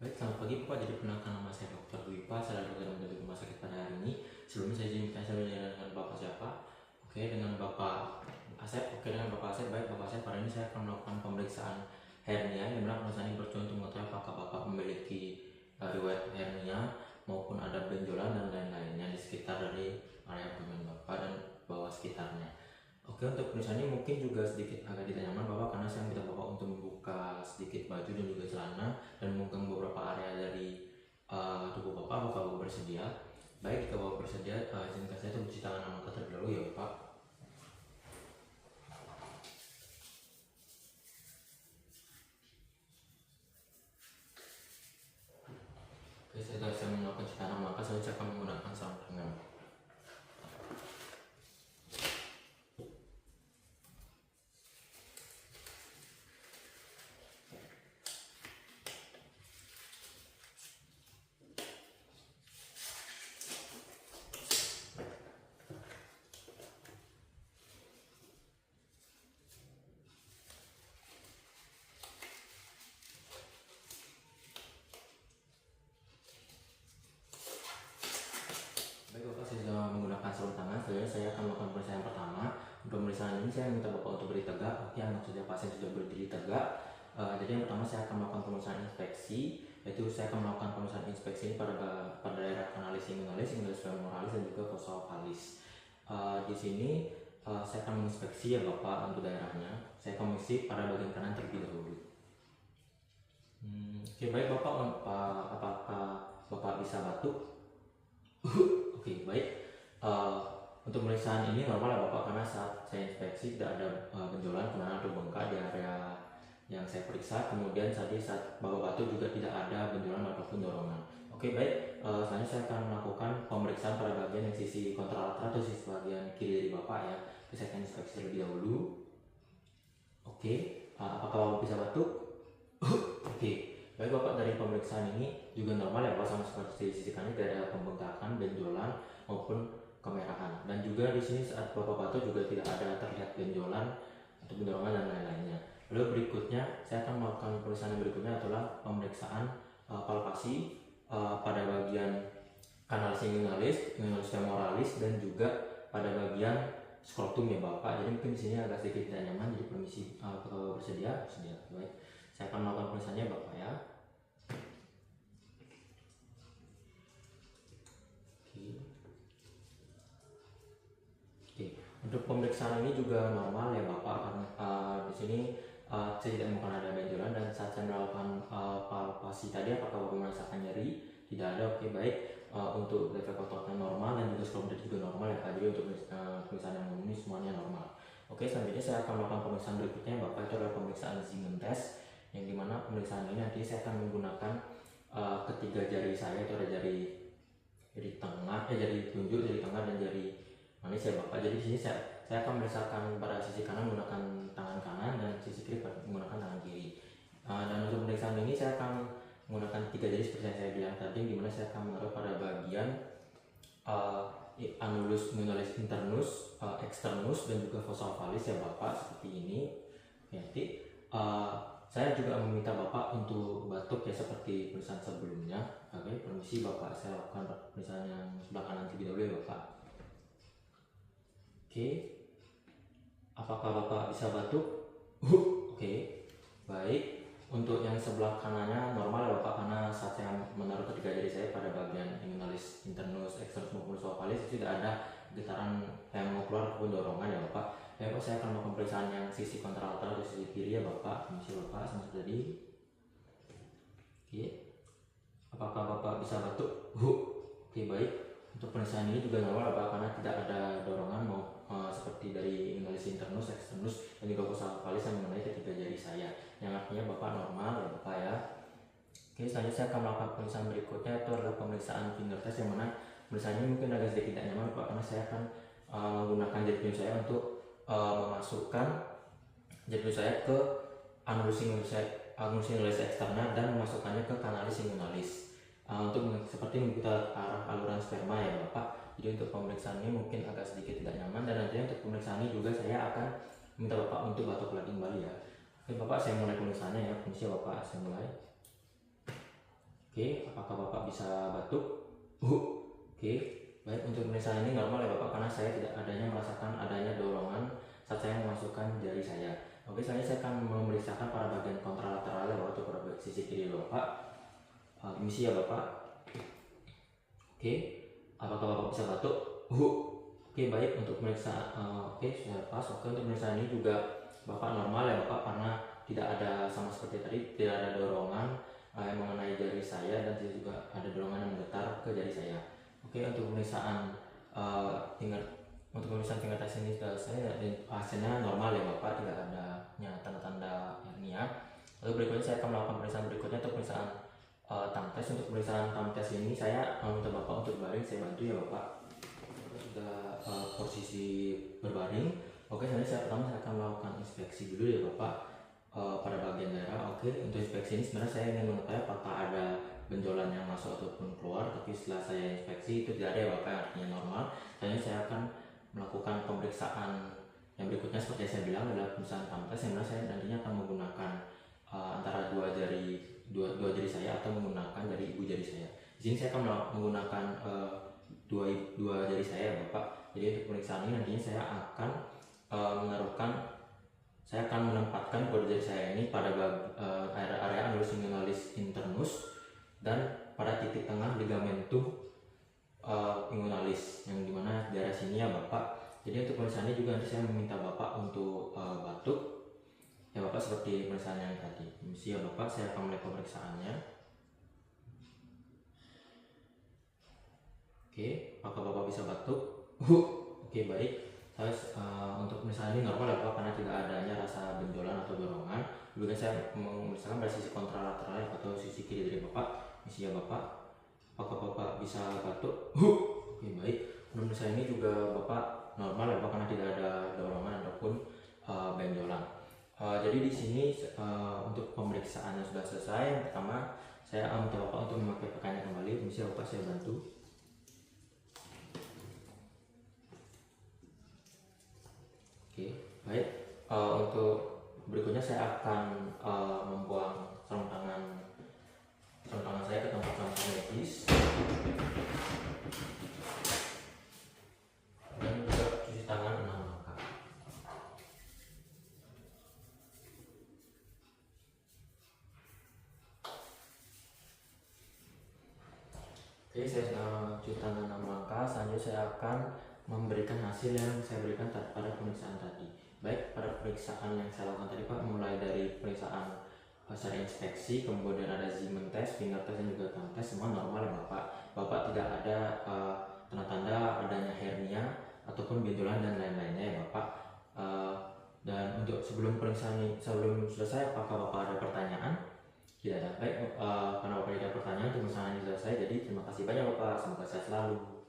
Baik, selamat pagi Bapak. Jadi perkenalkan nama saya Dr. Dwipa, saya adalah dokter yang mendampingi rumah sakit pada hari ini. Sebelumnya saya izin saya dengan Bapak siapa? Oke, dengan Bapak Asep. Oke, dengan Bapak Asep. Baik, Bapak Asep, hari ini saya akan melakukan pemeriksaan hernia, yang mana pemeriksaan ini bertujuan untuk mengetahui apakah Bapak memiliki riwayat hernia maupun ada benjolan dan lain-lainnya di sekitar dari area abdomen Bapak dan bawah sekitarnya. Oke, untuk pemeriksaan ini mungkin juga sedikit agak tidak nyaman Bapak, karena saya minta Bapak untuk membuka sedikit baju dan juga celana dan memegang beberapa area dari tubuh Bapak. Apakah Bapak bersedia? Baik, jika Bapak bersedia, izinkan saya untuk mencuci tangan dan mata terlebih dahulu ya Bapak. Oke, setelah saya melakukan cuci tangan, maka saya akan menggunakan sarung tangan. Baik Bapak, saya sudah menggunakan sarung tangan. Selanjutnya saya akan melakukan pemeriksaan yang pertama. Untuk pemeriksaan ini saya minta Bapak untuk berdiri tegak. Oke, anak saja pasien sudah berdiri tegak. Jadi yang pertama saya akan melakukan pemeriksaan inspeksi, yaitu saya akan melakukan pemeriksaan inspeksi ini pada daerah kanalis inguinalis, inguinalis femoralis dan juga fossa ovalis. Di sini saya akan menginspeksi ya Bapak untuk daerahnya. Saya akan mengisi pada bagian kanan terlebih dahulu. Oke, baik Bapak, apakah Bapak bisa batuk? Oke, baik. Untuk pemeriksaan ini normal ya Bapak, karena saat saya inspeksi tidak ada benjolan, kemudian atau bengkak di area yang saya periksa. Kemudian tadi saat Bapak batuk juga tidak ada benjolan ataupun dorongan. Oke, baik. Selanjutnya saya akan melakukan pemeriksaan pada bagian yang sisi kontralateral atau sisi bagian kiri dari Bapak ya. Saya akan inspeksi terlebih dahulu. Oke, apakah Bapak bisa batuk? Oke, baik Bapak, dari pemeriksaan ini juga normal ya Pak, sama seperti di sisi kanan tidak ada pembengkakan, benjolan maupun kemerahan. Dan juga di sini saat Bapak batuk juga tidak ada terlihat benjolan atau dorongan dan lain-lainnya. Lalu berikutnya saya akan melakukan pemeriksaan yang berikutnya adalah pemeriksaan palpasi pada bagian kanalis inguinalis, inguinalis femoralis dan juga pada bagian skrotum ya Bapak. Jadi mungkin di sini agak sedikit tidak nyaman, jadi permisi, apakah Bapak bersedia? Bersedia. Baik. Saya akan melakukan pemeriksaannya Bapak ya. Oke. Untuk pemeriksaan ini juga normal ya Bapak, karena di sini saya tidak menemukan ada benjolan, dan saat saya melakukan palpasi tadi apakah Bapak merasakan nyeri? Tidak ada. Oke, baik. Untuk level kotornya normal dan juga skrotum juga normal ya Pak. Jadi untuk pemeriksaan yang umum ini semuanya normal. Oke, selanjutnya saya akan melakukan pemeriksaan berikutnya Bapak, itu adalah pemeriksaan Siemens test, yang dimana pemeriksaan ini nanti saya akan menggunakan ketiga jari saya, itu ada jari tengah, jari tunjuk, jari tengah dan jari manis ya Bapak. Jadi di sini saya akan merasakan pada sisi kanan menggunakan tangan kanan dan sisi kiri menggunakan tangan kiri. Dan untuk pemeriksaan ini saya akan menggunakan tiga jari seperti yang saya bilang tadi, dimana saya akan menaruh pada bagian annulus inguinalis internus, externus dan juga fossa ovalis ya Bapak, seperti ini. Nanti saya juga meminta Bapak untuk batuk ya, seperti pemeriksaan sebelumnya. Oke, permisi Bapak, saya lakukan pemeriksaan yang sebelah kanan terlebih dahulu ya Bapak. Oke, apakah Bapak bisa batuk? Oke, baik. Untuk yang sebelah kanannya normal ya Bapak, karena saat saya menaruh ketiga jari saya pada bagian inguinalis internus, externus maupun fossa ovalis tidak ada getaran yang mau keluar ataupun dorongan ya Bapak. Ya Bapak, saya akan melakukan pemeriksaan yang sisi kontralateral atau sisi kiri ya Bapak. Permisi Bapak, sama tadi. Oke, apakah Bapak bisa batuk? Oke, baik. Untuk pemeriksaan ini juga normal Bapak, karena tidak ada dorongan mau seperti dari inguinalis internus, externus dan juga fossa ovalis yang mengenai ketiga jari saya, yang artinya Bapak normal ya Bapak ya. Oke, selanjutnya saya akan melakukan pemeriksaan berikutnya, itu adalah pemeriksaan finger test, yang mana pemeriksaan ini mungkin agak sedikit tidak nyaman Bapak, karena saya akan menggunakan jari tunjuk saya untuk memasukkan jari tunjuk saya ke annulus inguinalis eksterna dan memasukkannya ke kanalis inguinalis. Untuk seperti mengikuti arah aluran sperma ya Bapak. Jadi untuk pemeriksaan ini mungkin agak sedikit tidak nyaman, dan nantinya untuk pemeriksaan ini juga saya akan minta Bapak untuk batuk lagi kembali ya. Oke Bapak, saya mulai pemeriksaannya ya. Permisi Bapak, saya mulai. Oke, apakah Bapak bisa batuk? Oke, baik, untuk pemeriksaan ini normal ya Bapak, karena saya tidak merasakan adanya dorongan saat saya memasukkan jari saya. Oke, selanjutnya saya akan memeriksakan pada bagian kontralateral ya Bapak, atau pada sisi kiri Bapak. Permisi ya Bapak. Oke, apakah Bapak bisa batuk? Oke, baik, untuk pemeriksaan oke, sudah pas. Oke, untuk pemeriksaan ini juga Bapak normal ya Bapak, karena tidak ada sama seperti tadi, tidak ada dorongan yang mengenai jari saya, dan tidak juga ada dorongan yang menggetar ke jari saya. Oke, untuk pemeriksaan tingkat tes ini saya hasilnya normal ya Bapak, tidak ada tanda-tanda hernia. Lalu berikutnya saya akan melakukan pemeriksaan berikutnya, untuk pemeriksaan thumb test. Untuk pemeriksaan thumb test ini saya minta Bapak untuk baring, saya bantu ya Bapak. Sudah posisi berbaring. Oke, saya akan melakukan inspeksi dulu ya Bapak pada bagian daerah. Oke, untuk inspeksi ini sebenarnya saya ingin mengetahui apakah ada benjolan yang masuk ataupun keluar, tapi setelah saya inspeksi itu tidak ada ya Bapak, artinya normal. Selanjutnya saya akan melakukan pemeriksaan yang berikutnya, seperti yang saya bilang adalah pemeriksaan thumb test, yang mana saya nantinya akan menggunakan antara dua jari saya atau menggunakan dari ibu jari saya. Di sini saya akan menggunakan dua jari saya Bapak. Jadi untuk pemeriksaan ini nantinya saya akan saya akan menempatkan kedua jari saya ini pada area annulus inguinalis internus dan pada titik tengah ligamentum inguinalis, yang dimana daerah sini ya Bapak. Jadi untuk pemeriksaan ini juga nanti saya meminta Bapak untuk batuk ya Bapak, seperti pemeriksaan yang tadi. Permisi ya Bapak, saya akan mulai pemeriksaannya. Oke, apakah Bapak bisa batuk? Oke, baik. Untuk pemeriksaan ini normal ya Bapak, karena tidak adanya rasa benjolan atau dorongan. Kemudian saya memeriksakan pada sisi kontralateral atau sisi kiri dari Bapak. Permisi ya Bapak, apakah Bapak bisa batuk? Oke, baik. Untuk pemeriksaan ini juga Bapak normal ya Bapak, karena tidak ada dorongan ataupun benjolan. Jadi di sini untuk pemeriksaannya sudah selesai. Yang pertama saya minta Bapak untuk memakai pakaiannya kembali. Permisi ya Bapak, saya bantu. Oke, baik. Untuk berikutnya saya akan membuang sarung tangan saya ke tempat sampah medis, dan juga cuci tangan 6 langkah. Oke, saya cuci tangan 6 langkah. Selanjutnya saya akan memberikan hasil yang saya berikan pada pemeriksaan tadi. Baik, pada pemeriksaan yang saya lakukan tadi Pak, mulai dari pemeriksaan secara inspeksi, kemudian ada Zeeman test, finger test, dan juga thumb test, semua normal ya Bapak. Bapak tidak ada tanda-tanda adanya hernia ataupun benjolan dan lain-lainnya ya Bapak. Dan untuk sebelum selesai, apakah Bapak ada pertanyaan? Tidak ada. Baik, karena Bapak tidak ada pertanyaan, pemeriksaan ini selesai. Jadi terima kasih banyak Bapak, semoga sehat selalu.